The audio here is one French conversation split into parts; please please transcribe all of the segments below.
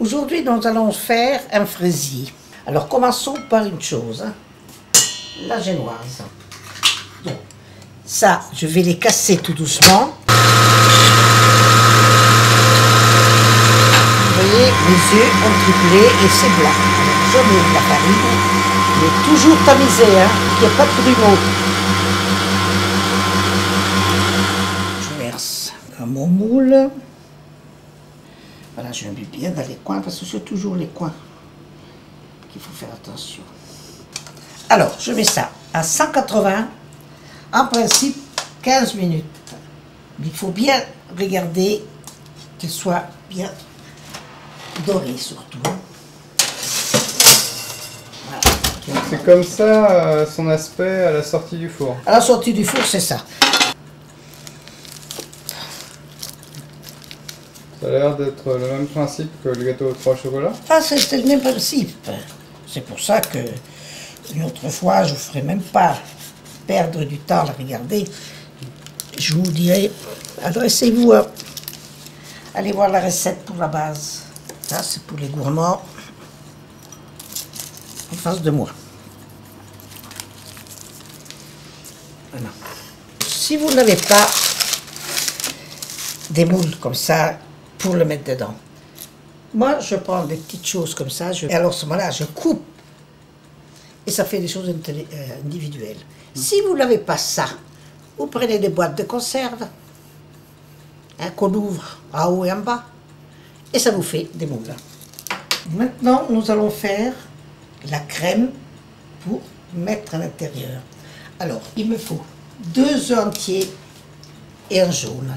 Aujourd'hui, nous allons faire un fraisier. Alors, commençons par une chose, hein, la génoise. Donc, ça, je vais les casser tout doucement. Vous voyez, les œufs ont triplé et c'est blanc. Alors, je mets de la farine, mais toujours tamisée, hein, qu'il n'y ait pas de grumeaux. Je verse dans mon moule. Voilà, je mets bien dans les coins, parce que c'est toujours les coins qu'il faut faire attention. Alors, je mets ça à 180, en principe 15 minutes. Mais il faut bien regarder qu'il soit bien doré surtout. Voilà. Donc c'est comme ça son aspect à la sortie du four. À la sortie du four, c'est ça. Ça a l'air d'être le même principe que le gâteau aux 3 chocolats. Ah, c'est le même principe. C'est pour ça que une autre fois, je ne vous ferai même pas perdre du temps à la regarder. Je vous dirai, adressez-vous à... Allez voir la recette pour la base. Ça, c'est pour les gourmands en face de moi. Voilà. Si vous n'avez pas des moules comme ça pour le mettre dedans, moi, je prends des petites choses comme ça. Et alors, à ce moment-là, je coupe. Et ça fait des choses individuelles. Si vous n'avez pas ça, vous prenez des boîtes de conserve, hein, qu'on ouvre en haut et en bas, et ça vous fait des moules. Maintenant, nous allons faire la crème pour mettre à l'intérieur. Alors, il me faut 2 œufs entiers et un jaune.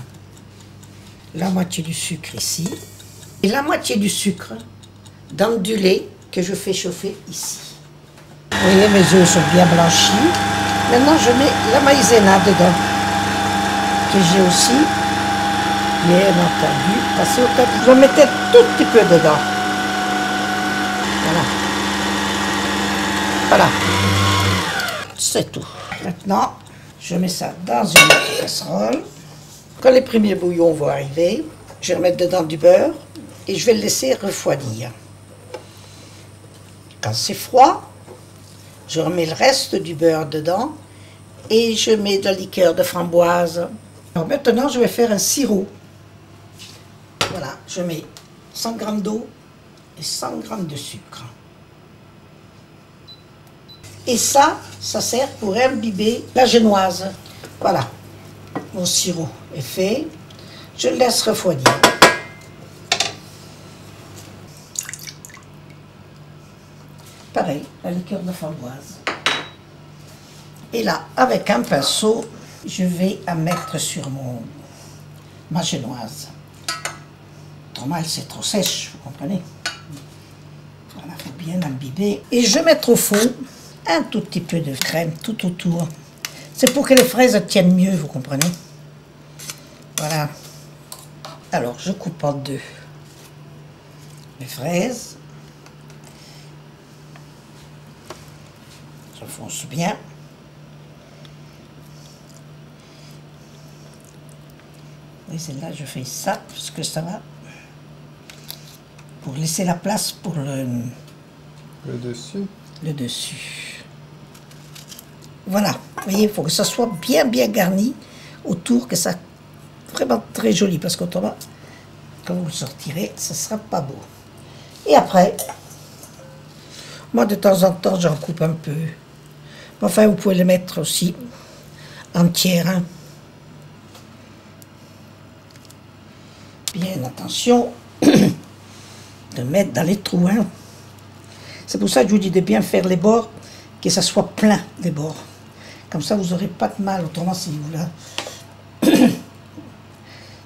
La moitié du sucre ici. Et la moitié du sucre dans du lait que je fais chauffer ici. Vous voyez, mes œufs sont bien blanchis. Maintenant, je mets la maïzena dedans, que j'ai aussi, bien entendu, passé au tapis. Je vais mettre un tout petit peu dedans. Voilà. Voilà. C'est tout. Maintenant, je mets ça dans une casserole. Quand les premiers bouillons vont arriver, je vais remettre dedans du beurre et je vais le laisser refroidir. Quand c'est froid, je remets le reste du beurre dedans et je mets de la liqueur de framboise. Alors maintenant, je vais faire un sirop. Voilà, je mets 100 g d'eau et 100 g de sucre. Et ça sert pour imbiber la génoise. Voilà, mon sirop est fait. Je le laisse refroidir. Pareil, la liqueur de framboise. Et là, avec un pinceau, je vais la mettre sur ma génoise. Autrement, elle c'est trop sèche, vous comprenez? Voilà, il faut bien l'imbiber. Et je vais mettre au fond un tout petit peu de crème tout autour. C'est pour que les fraises tiennent mieux, vous comprenez? Voilà. Alors, je coupe en deux les fraises. J'enfonce bien. Et celle-là, je fais ça, parce que ça va. Pour laisser la place pour le dessus. Le dessus. Voilà. Vous voyez, il faut que ça soit bien garni autour, que ça vraiment très joli, parce qu'autrement, quand vous le sortirez, ça ne sera pas beau. Et après, moi de temps en temps, j'en coupe un peu. Enfin, vous pouvez le mettre aussi entière. Hein. Bien attention de mettre dans les trous. Hein. C'est pour ça que je vous dis de bien faire les bords, que ça soit plein les bords. Comme ça, vous n'aurez pas de mal. Autrement, si vous la...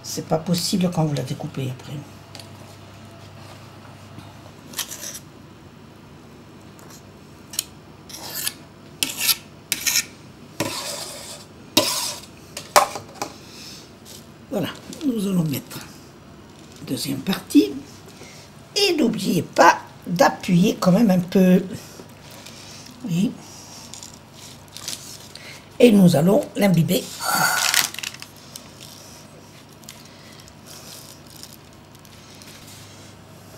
c'est pas possible quand vous la découpez après. Voilà, nous allons mettre la deuxième partie. Et n'oubliez pas d'appuyer quand même un peu. Oui. Et nous allons l'imbiber.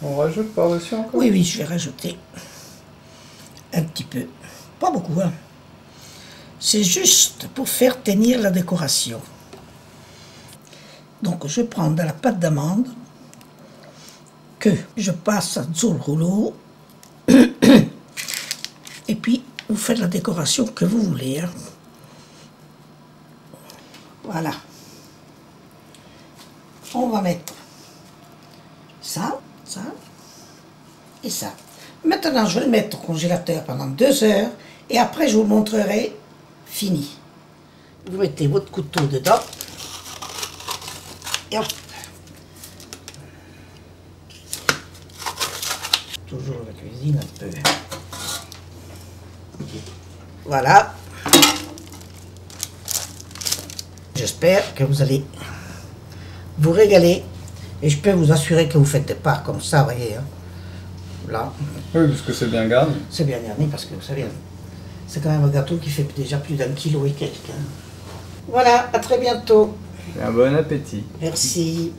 On rajoute par-dessus encore? Oui, oui, je vais rajouter un petit peu. Pas beaucoup, hein. C'est juste pour faire tenir la décoration. Donc, je prends de la pâte d'amande que je passe sur le rouleau. Et puis, vous faites la décoration que vous voulez, hein. Voilà. On va mettre ça, ça et ça. Maintenant, je vais le mettre au congélateur pendant 2 heures et après, je vous montrerai fini. Vous mettez votre couteau dedans et hop. Toujours la cuisine un peu. Voilà. J'espère que vous allez vous régaler. Et je peux vous assurer que vous faites des parts comme ça, vous voyez. Hein. Là. Oui, parce que c'est bien garni. C'est bien garni parce que vous savez, c'est quand même un gâteau qui fait déjà plus d'1 kilo et quelques. Hein. Voilà, à très bientôt. Et un bon appétit. Merci.